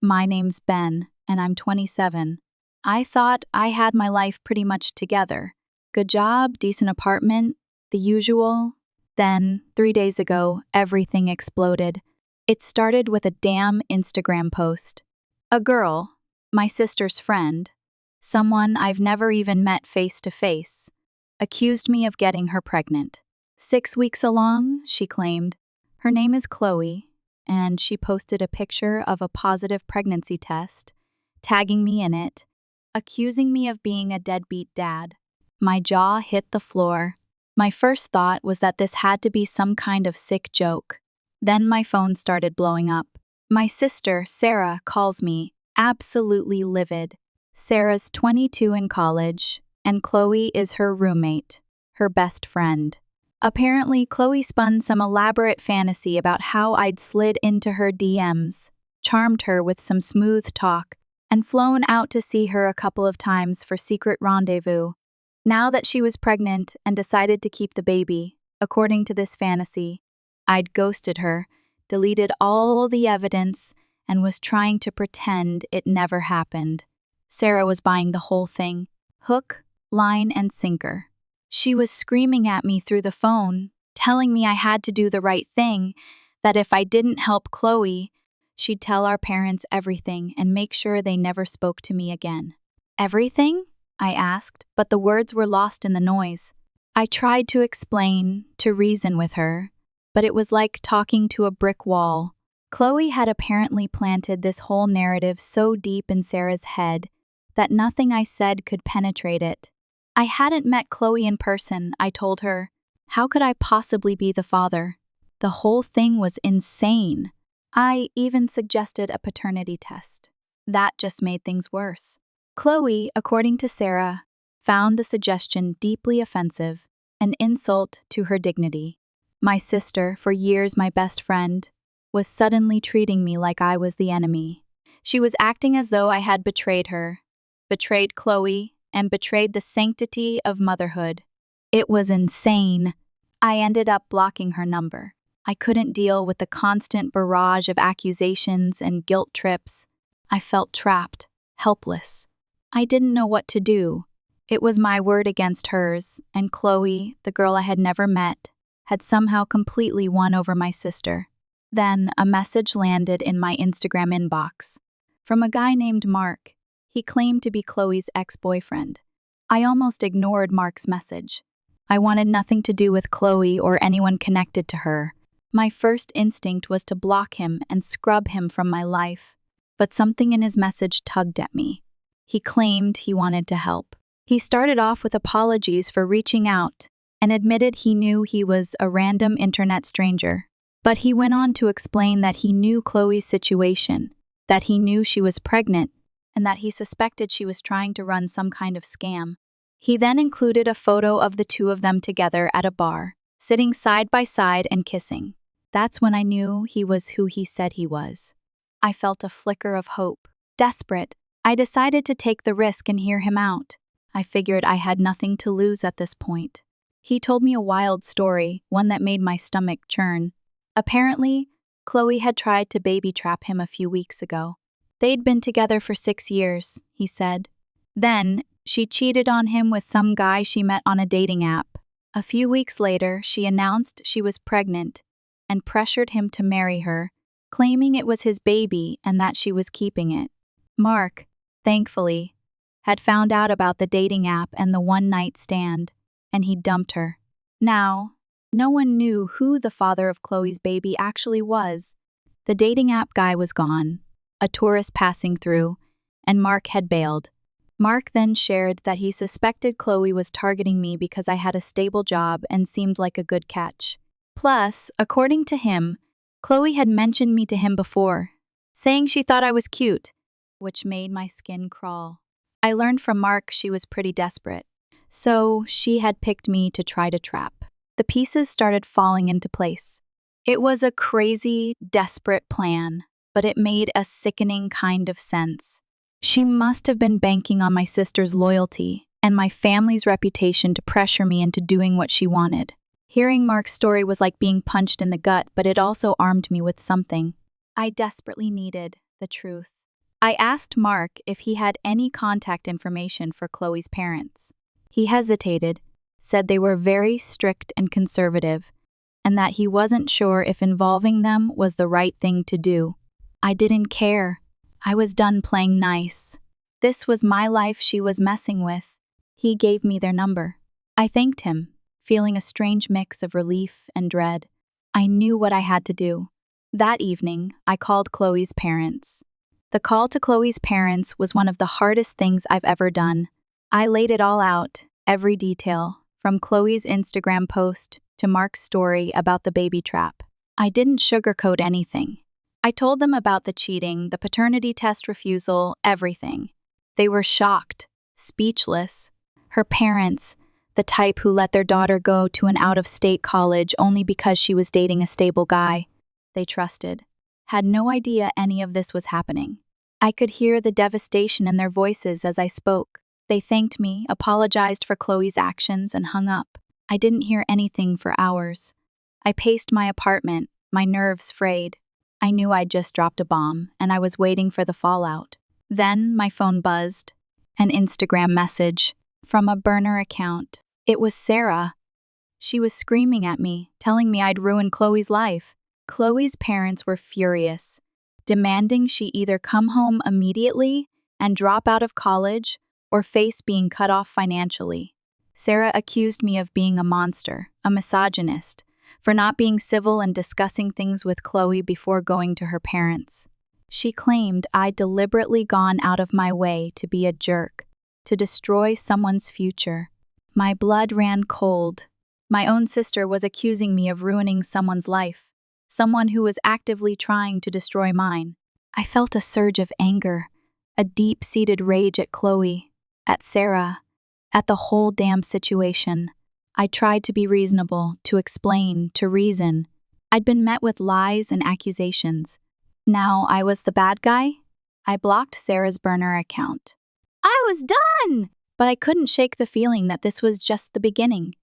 My name's Ben, and I'm 27. I thought I had my life pretty much together. Good job, decent apartment, the usual. Then, 3 days ago, everything exploded. It started with a damn Instagram post. A girl, my sister's friend, someone I've never even met face to face, accused me of getting her pregnant. 6 weeks along, she claimed. Her name is Chloe, and she posted a picture of a positive pregnancy test, tagging me in it, accusing me of being a deadbeat dad. My jaw hit the floor. My first thought was that this had to be some kind of sick joke. Then my phone started blowing up. My sister, Sarah, calls me, absolutely livid. Sarah's 22 in college, and Chloe is her roommate, her best friend. Apparently, Chloe spun some elaborate fantasy about how I'd slid into her DMs, charmed her with some smooth talk, and flown out to see her a couple of times for secret rendezvous. Now that she was pregnant and decided to keep the baby, according to this fantasy, I'd ghosted her, deleted all the evidence, and was trying to pretend it never happened. Sarah was buying the whole thing, hook, line, and sinker. She was screaming at me through the phone, telling me I had to do the right thing, that if I didn't help Chloe, she'd tell our parents everything and make sure they never spoke to me again. Everything? I asked, but the words were lost in the noise. I tried to explain, to reason with her, but it was like talking to a brick wall. Chloe had apparently planted this whole narrative so deep in Sarah's head that nothing I said could penetrate it. I hadn't met Chloe in person, I told her. How could I possibly be the father? The whole thing was insane. I even suggested a paternity test. That just made things worse. Chloe, according to Sarah, found the suggestion deeply offensive, an insult to her dignity. My sister, for years my best friend, was suddenly treating me like I was the enemy. She was acting as though I had betrayed her, betrayed Chloe, and betrayed the sanctity of motherhood. It was insane. I ended up blocking her number. I couldn't deal with the constant barrage of accusations and guilt trips. I felt trapped, helpless. I didn't know what to do. It was my word against hers, and Chloe, the girl I had never met, had somehow completely won over my sister. Then a message landed in my Instagram inbox from a guy named Mark. He claimed to be Chloe's ex-boyfriend. I almost ignored Mark's message. I wanted nothing to do with Chloe or anyone connected to her. My first instinct was to block him and scrub him from my life, but something in his message tugged at me. He claimed he wanted to help. He started off with apologies for reaching out and admitted he knew he was a random internet stranger. But he went on to explain that he knew Chloe's situation, that he knew she was pregnant, and that he suspected she was trying to run some kind of scam. He then included a photo of the two of them together at a bar, sitting side by side and kissing. That's when I knew he was who he said he was. I felt a flicker of hope. Desperate, I decided to take the risk and hear him out. I figured I had nothing to lose at this point. He told me a wild story, one that made my stomach churn. Apparently, Chloe had tried to baby trap him a few weeks ago. They'd been together for 6 years, he said. Then, she cheated on him with some guy she met on a dating app. A few weeks later, she announced she was pregnant and pressured him to marry her, claiming it was his baby and that she was keeping it. Mark, thankfully, had found out about the dating app and the one-night stand, and he dumped her. Now, no one knew who the father of Chloe's baby actually was. The dating app guy was gone, a tourist passing through, and Mark had bailed. Mark then shared that he suspected Chloe was targeting me because I had a stable job and seemed like a good catch. Plus, according to him, Chloe had mentioned me to him before, saying she thought I was cute, which made my skin crawl. I learned from Mark she was pretty desperate, so she had picked me to try to trap. The pieces started falling into place. It was a crazy, desperate plan, but it made a sickening kind of sense. She must have been banking on my sister's loyalty and my family's reputation to pressure me into doing what she wanted. Hearing Mark's story was like being punched in the gut, but it also armed me with something I desperately needed: the truth. I asked Mark if he had any contact information for Chloe's parents. He hesitated, said they were very strict and conservative, and that he wasn't sure if involving them was the right thing to do. I didn't care. I was done playing nice. This was my life she was messing with. He gave me their number. I thanked him, feeling a strange mix of relief and dread. I knew what I had to do. That evening, I called Chloe's parents. The call to Chloe's parents was one of the hardest things I've ever done. I laid it all out, every detail, from Chloe's Instagram post to Mark's story about the baby trap. I didn't sugarcoat anything. I told them about the cheating, the paternity test refusal, everything. They were shocked, speechless. Her parents, the type who let their daughter go to an out-of-state college only because she was dating a stable guy they trusted, had no idea any of this was happening. I could hear the devastation in their voices as I spoke. They thanked me, apologized for Chloe's actions, and hung up. I didn't hear anything for hours. I paced my apartment, my nerves frayed. I knew I'd just dropped a bomb, and I was waiting for the fallout. Then my phone buzzed. An Instagram message from a burner account. It was Sarah. She was screaming at me, telling me I'd ruined Chloe's life. Chloe's parents were furious, demanding she either come home immediately and drop out of college or face being cut off financially. Sarah accused me of being a monster, a misogynist, for not being civil and discussing things with Chloe before going to her parents. She claimed I'd deliberately gone out of my way to be a jerk, to destroy someone's future. My blood ran cold. My own sister was accusing me of ruining someone's life, someone who was actively trying to destroy mine. I felt a surge of anger, a deep-seated rage at Chloe, at Sarah, at the whole damn situation. I tried to be reasonable, to explain, to reason. I'd been met with lies and accusations. Now I was the bad guy? I blocked Sarah's burner account. I was done! But I couldn't shake the feeling that this was just the beginning.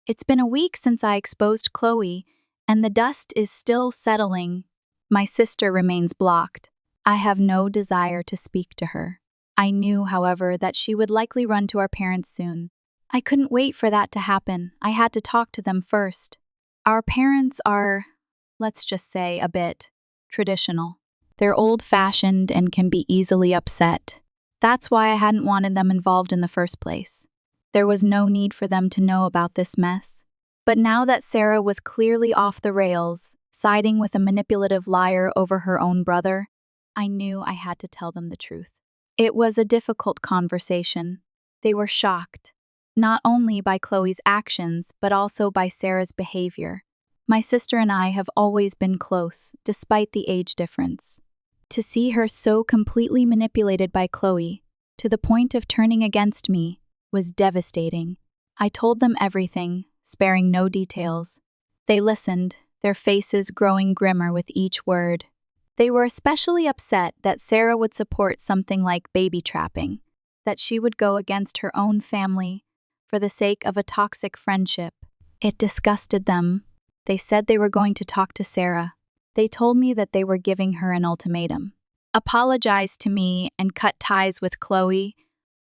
It's been a week since I exposed Chloe, and the dust is still settling. My sister remains blocked. I have no desire to speak to her. I knew, however, that she would likely run to our parents soon. I couldn't wait for that to happen. I had to talk to them first. Our parents are, let's just say, a bit traditional. They're old-fashioned and can be easily upset. That's why I hadn't wanted them involved in the first place. There was no need for them to know about this mess. But now that Sarah was clearly off the rails, siding with a manipulative liar over her own brother, I knew I had to tell them the truth. It was a difficult conversation. They were shocked, not only by Chloe's actions, but also by Sarah's behavior. My sister and I have always been close, despite the age difference. To see her so completely manipulated by Chloe, to the point of turning against me, was devastating. I told them everything, sparing no details. They listened, their faces growing grimmer with each word. They were especially upset that Sarah would support something like baby trapping, that she would go against her own family for the sake of a toxic friendship. It disgusted them. They said they were going to talk to Sarah. They told me that they were giving her an ultimatum. Apologize to me and cut ties with Chloe,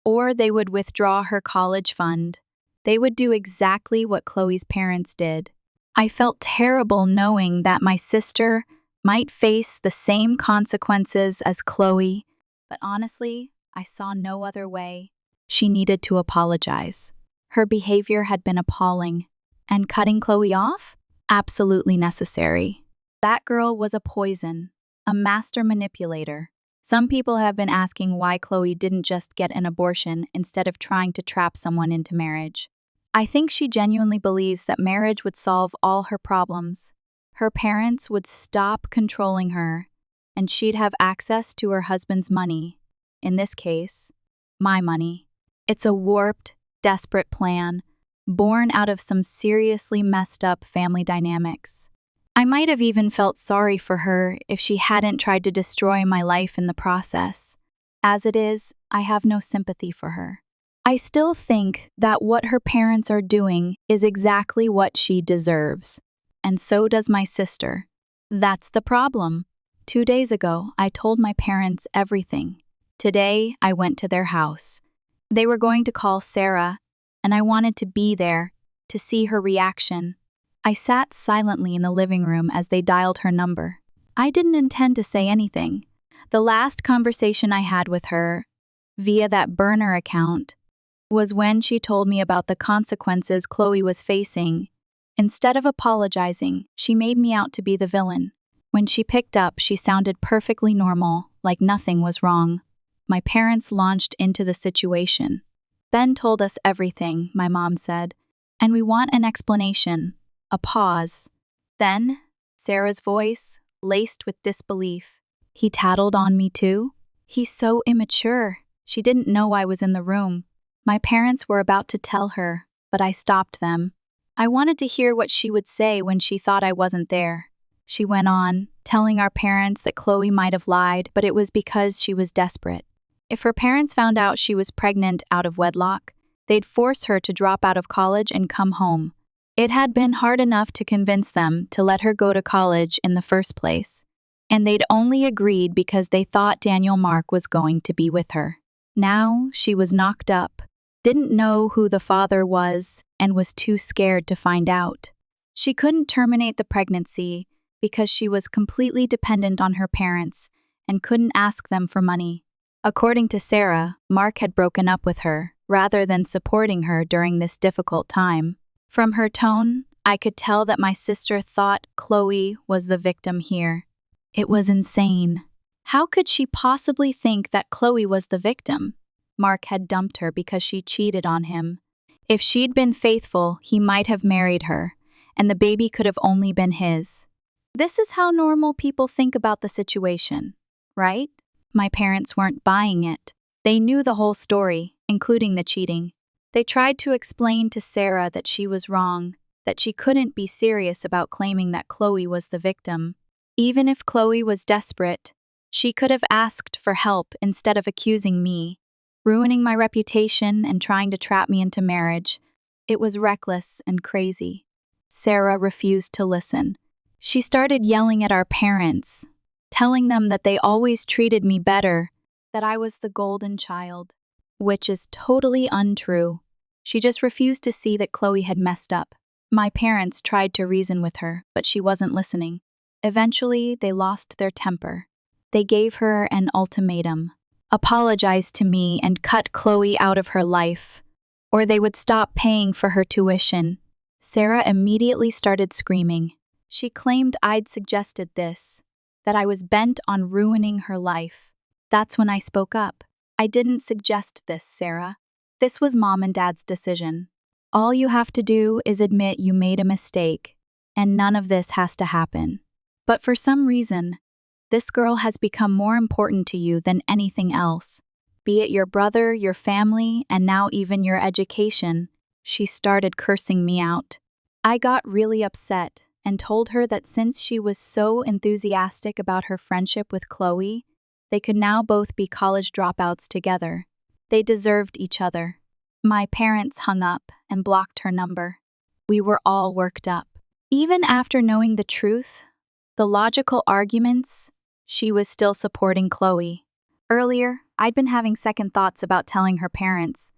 or they would withdraw her college fund. They would do exactly what Chloe's parents did. I felt terrible knowing that my sister might face the same consequences as Chloe, but honestly, I saw no other way. She needed to apologize. Her behavior had been appalling, and cutting Chloe off? Absolutely necessary. That girl was a poison, a master manipulator. Some people have been asking why Chloe didn't just get an abortion instead of trying to trap someone into marriage. I think she genuinely believes that marriage would solve all her problems. Her parents would stop controlling her, and she'd have access to her husband's money. In this case, my money. It's a warped, desperate plan, born out of some seriously messed up family dynamics. I might have even felt sorry for her if she hadn't tried to destroy my life in the process. As it is, I have no sympathy for her. I still think that what her parents are doing is exactly what she deserves. And so does my sister. That's the problem. 2 days ago, I told my parents everything. Today, I went to their house. They were going to call Sarah, and I wanted to be there to see her reaction. I sat silently in the living room as they dialed her number. I didn't intend to say anything. The last conversation I had with her, via that burner account, was when she told me about the consequences Chloe was facing. Instead of apologizing, she made me out to be the villain. When she picked up, she sounded perfectly normal, like nothing was wrong. My parents launched into the situation. Ben told us everything, my mom said, and we want an explanation, a pause. Then, Sarah's voice, laced with disbelief. He tattled on me too? He's so immature. She didn't know I was in the room. My parents were about to tell her, but I stopped them. I wanted to hear what she would say when she thought I wasn't there. She went on, telling our parents that Chloe might have lied, but it was because she was desperate. If her parents found out she was pregnant out of wedlock, they'd force her to drop out of college and come home. It had been hard enough to convince them to let her go to college in the first place, and they'd only agreed because they thought Daniel Mark was going to be with her. Now she was knocked up, didn't know who the father was, and was too scared to find out. She couldn't terminate the pregnancy because she was completely dependent on her parents and couldn't ask them for money. According to Sarah, Mark had broken up with her, rather than supporting her during this difficult time. From her tone, I could tell that my sister thought Chloe was the victim here. It was insane. How could she possibly think that Chloe was the victim? Mark had dumped her because she cheated on him. If she'd been faithful, he might have married her, and the baby could have only been his. This is how normal people think about the situation, right? My parents weren't buying it. They knew the whole story, including the cheating. They tried to explain to Sarah that she was wrong, that she couldn't be serious about claiming that Chloe was the victim. Even if Chloe was desperate, she could have asked for help instead of accusing me, ruining my reputation and trying to trap me into marriage. It was reckless and crazy. Sarah refused to listen. She started yelling at our parents, telling them that they always treated me better, that I was the golden child, which is totally untrue. She just refused to see that Chloe had messed up. My parents tried to reason with her, but she wasn't listening. Eventually, they lost their temper. They gave her an ultimatum: apologize to me and cut Chloe out of her life, or they would stop paying for her tuition. Sarah immediately started screaming. She claimed I'd suggested this, that I was bent on ruining her life. That's when I spoke up. I didn't suggest this, Sarah. This was Mom and Dad's decision. All you have to do is admit you made a mistake, and none of this has to happen. But for some reason, this girl has become more important to you than anything else. Be it your brother, your family, and now even your education. She started cursing me out. I got really upset and told her that since she was so enthusiastic about her friendship with Chloe, they could now both be college dropouts together. They deserved each other. My parents hung up and blocked her number. We were all worked up. Even after knowing the truth, the logical arguments, she was still supporting Chloe. Earlier, I'd been having second thoughts about telling her parents,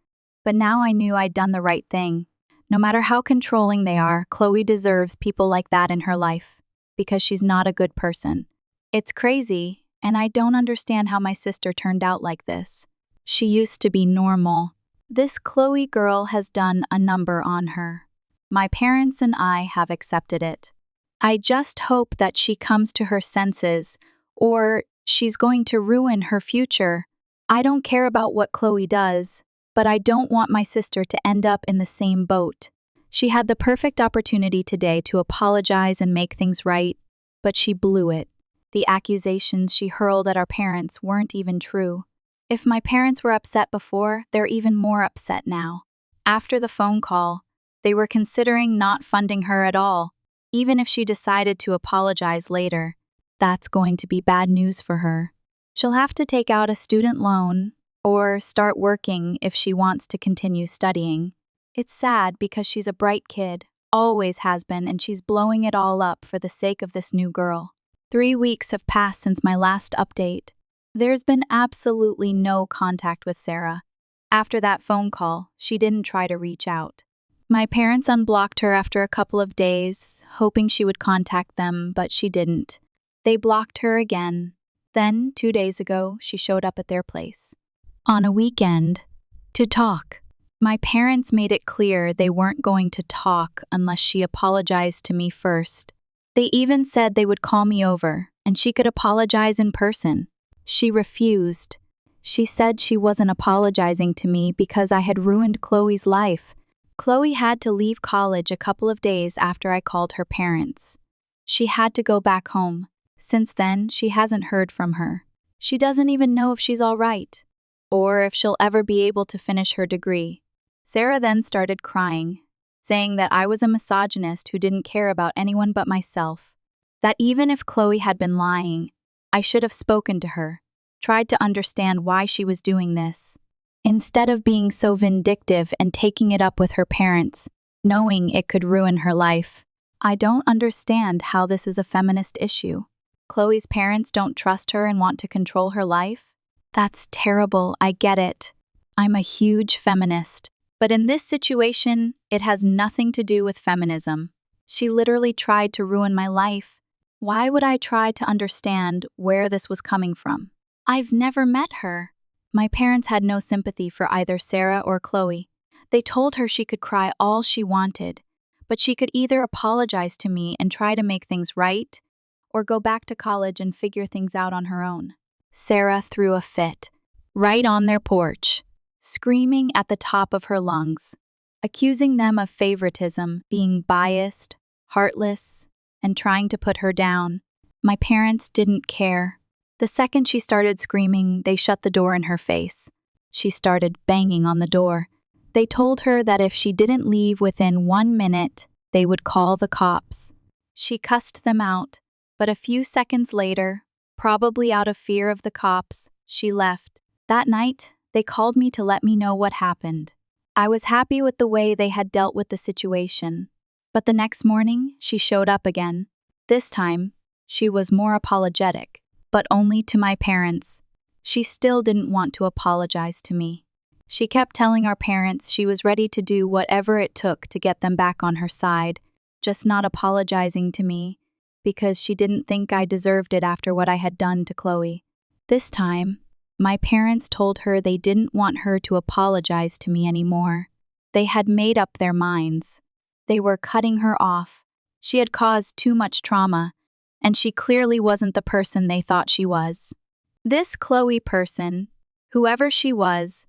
but now I knew I'd done the right thing. No matter how controlling they are, Chloe deserves people like that in her life, because she's not a good person. It's crazy, and I don't understand how my sister turned out like this. She used to be normal. This Chloe girl has done a number on her. My parents and I have accepted it. I just hope that she comes to her senses, or she's going to ruin her future. I don't care about what Chloe does, but I don't want my sister to end up in the same boat. She had the perfect opportunity today to apologize and make things right, but she blew it. The accusations she hurled at our parents weren't even true. If my parents were upset before, they're even more upset now. After the phone call, they were considering not funding her at all, even if she decided to apologize later. That's going to be bad news for her. She'll have to take out a student loan or start working if she wants to continue studying. It's sad because she's a bright kid, always has been, and she's blowing it all up for the sake of this new girl. 3 weeks have passed since my last update. There's been absolutely no contact with Sarah. After that phone call, she didn't try to reach out. My parents unblocked her after a couple of days, hoping she would contact them, but she didn't. They blocked her again. Then, 2 days ago, she showed up at their place. On a weekend. To talk. My parents made it clear they weren't going to talk unless she apologized to me first. They even said they would call me over, and she could apologize in person. She refused. She said she wasn't apologizing to me because I had ruined Chloe's life. Chloe had to leave college a couple of days after I called her parents. She had to go back home. Since then, she hasn't heard from her. She doesn't even know if she's all right, or if she'll ever be able to finish her degree. Sarah then started crying, saying that I was a misogynist who didn't care about anyone but myself. That even if Chloe had been lying, I should have spoken to her, tried to understand why she was doing this, instead of being so vindictive and taking it up with her parents, knowing it could ruin her life. I don't understand how this is a feminist issue. Chloe's parents don't trust her and want to control her life? That's terrible, I get it. I'm a huge feminist. But in this situation, it has nothing to do with feminism. She literally tried to ruin my life. Why would I try to understand where this was coming from? I've never met her. My parents had no sympathy for either Sarah or Chloe. They told her she could cry all she wanted, but she could either apologize to me and try to make things right, or go back to college and figure things out on her own. Sarah threw a fit, right on their porch, screaming at the top of her lungs, accusing them of favoritism, being biased, heartless, and trying to put her down. My parents didn't care. The second she started screaming, they shut the door in her face. She started banging on the door. They told her that if she didn't leave within 1 minute, they would call the cops. She cussed them out, but a few seconds later, probably out of fear of the cops, she left. That night, they called me to let me know what happened. I was happy with the way they had dealt with the situation. But the next morning, she showed up again. This time, she was more apologetic, but only to my parents. She still didn't want to apologize to me. She kept telling our parents she was ready to do whatever it took to get them back on her side, just not apologizing to me, because she didn't think I deserved it after what I had done to Chloe. This time, my parents told her they didn't want her to apologize to me anymore. They had made up their minds. They were cutting her off. She had caused too much trauma, and she clearly wasn't the person they thought she was. This Chloe person, whoever she was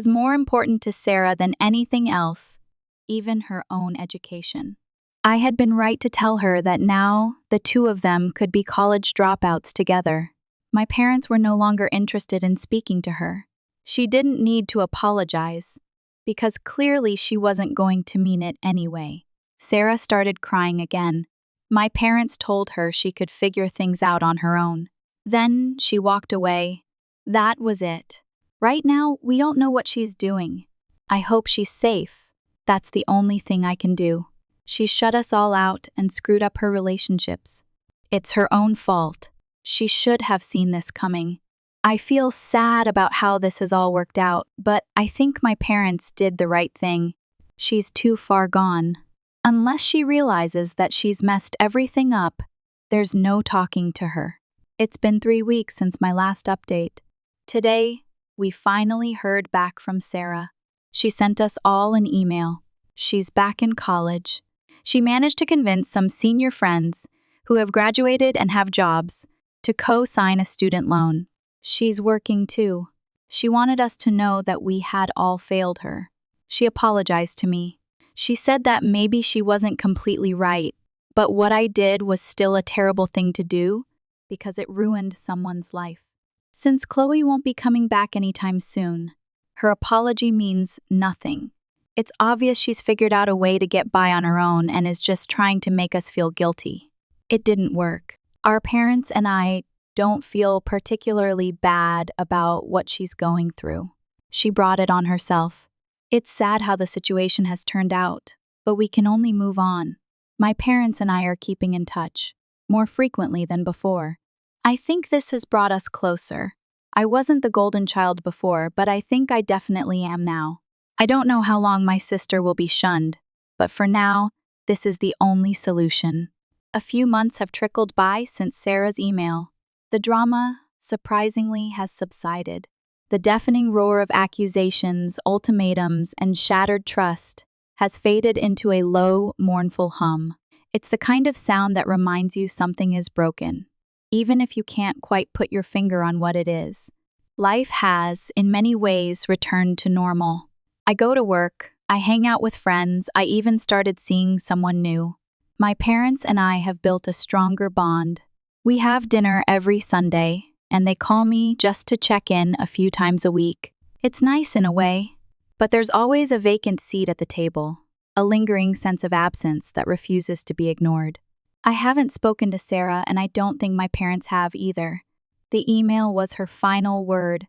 more important to Sarah than anything else, even her own education. I had been right to tell her that now the two of them could be college dropouts together. My parents were no longer interested in speaking to her. She didn't need to apologize, because clearly she wasn't going to mean it anyway. Sarah started crying again. My parents told her she could figure things out on her own. Then she walked away. That was it. Right now, we don't know what she's doing. I hope she's safe. That's the only thing I can do. She shut us all out and screwed up her relationships. It's her own fault. She should have seen this coming. I feel sad about how this has all worked out, but I think my parents did the right thing. She's too far gone. Unless she realizes that she's messed everything up, there's no talking to her. It's been 3 weeks since my last update. Today, we finally heard back from Sarah. She sent us all an email. She's back in college. She managed to convince some senior friends who have graduated and have jobs to co-sign a student loan. She's working too. She wanted us to know that we had all failed her. She apologized to me. She said that maybe she wasn't completely right, but what I did was still a terrible thing to do because it ruined someone's life. Since Chloe won't be coming back anytime soon, her apology means nothing. It's obvious she's figured out a way to get by on her own and is just trying to make us feel guilty. It didn't work. Our parents and I don't feel particularly bad about what she's going through. She brought it on herself. It's sad how the situation has turned out, but we can only move on. My parents and I are keeping in touch. more frequently than before. I think this has brought us closer. I wasn't the golden child before, but I think I definitely am now. I don't know how long my sister will be shunned, but for now, this is the only solution. A few months have trickled by since Sarah's email. The drama, surprisingly, has subsided. The deafening roar of accusations, ultimatums, and shattered trust has faded into a low, mournful hum. It's the kind of sound that reminds you something is broken, even if you can't quite put your finger on what it is. Life has, in many ways, returned to normal. I go to work, I hang out with friends, I even started seeing someone new. My parents and I have built a stronger bond. We have dinner every Sunday, and they call me just to check in a few times a week. It's nice in a way, but there's always a vacant seat at the table, a lingering sense of absence that refuses to be ignored. I haven't spoken to Sarah, and I don't think my parents have either. The email was her final word,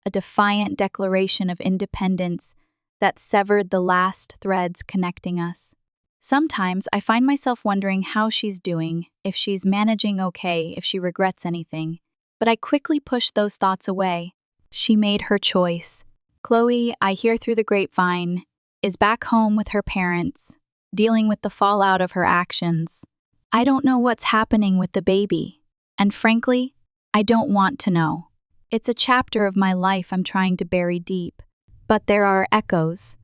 a defiant declaration of independence that severed the last threads connecting us. Sometimes I find myself wondering how she's doing, if she's managing okay, if she regrets anything. But I quickly push those thoughts away. She made her choice. Chloe, I hear through the grapevine, is back home with her parents, dealing with the fallout of her actions. I don't know what's happening with the baby, and frankly, I don't want to know. It's a chapter of my life I'm trying to bury deep, but there are echoes,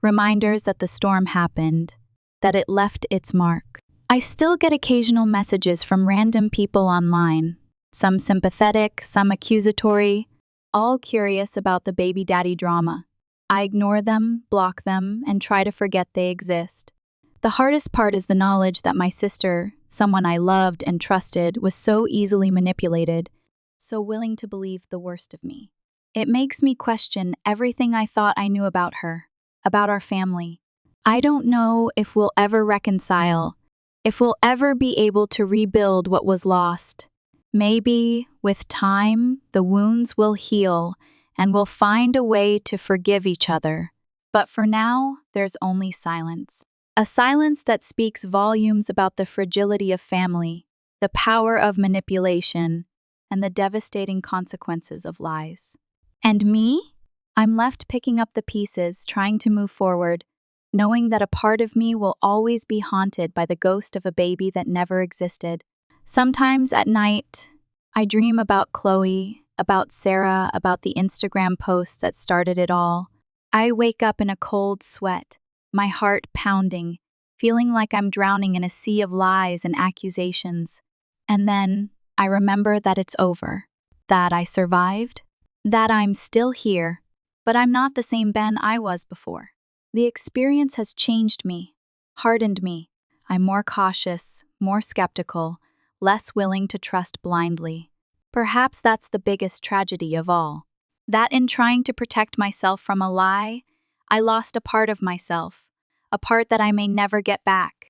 reminders that the storm happened, that it left its mark. I still get occasional messages from random people online, some sympathetic, some accusatory, all curious about the baby daddy drama. I ignore them, block them, and try to forget they exist. The hardest part is the knowledge that my sister, someone I loved and trusted, was so easily manipulated, so willing to believe the worst of me. It makes me question everything I thought I knew about her, about our family. I don't know if we'll ever reconcile, if we'll ever be able to rebuild what was lost. Maybe, with time, the wounds will heal and we'll find a way to forgive each other. But for now, there's only silence. A silence that speaks volumes about the fragility of family, the power of manipulation, and the devastating consequences of lies. And me? I'm left picking up the pieces, trying to move forward, knowing that a part of me will always be haunted by the ghost of a baby that never existed. Sometimes at night, I dream about Chloe, about Sarah, about the Instagram post that started it all. I wake up in a cold sweat, my heart pounding, feeling like I'm drowning in a sea of lies and accusations. And then I remember that it's over, that I survived, that I'm still here, but I'm not the same Ben I was before. The experience has changed me, hardened me. I'm more cautious, more skeptical, less willing to trust blindly. Perhaps that's the biggest tragedy of all. That in trying to protect myself from a lie, I lost a part of myself, a part that I may never get back.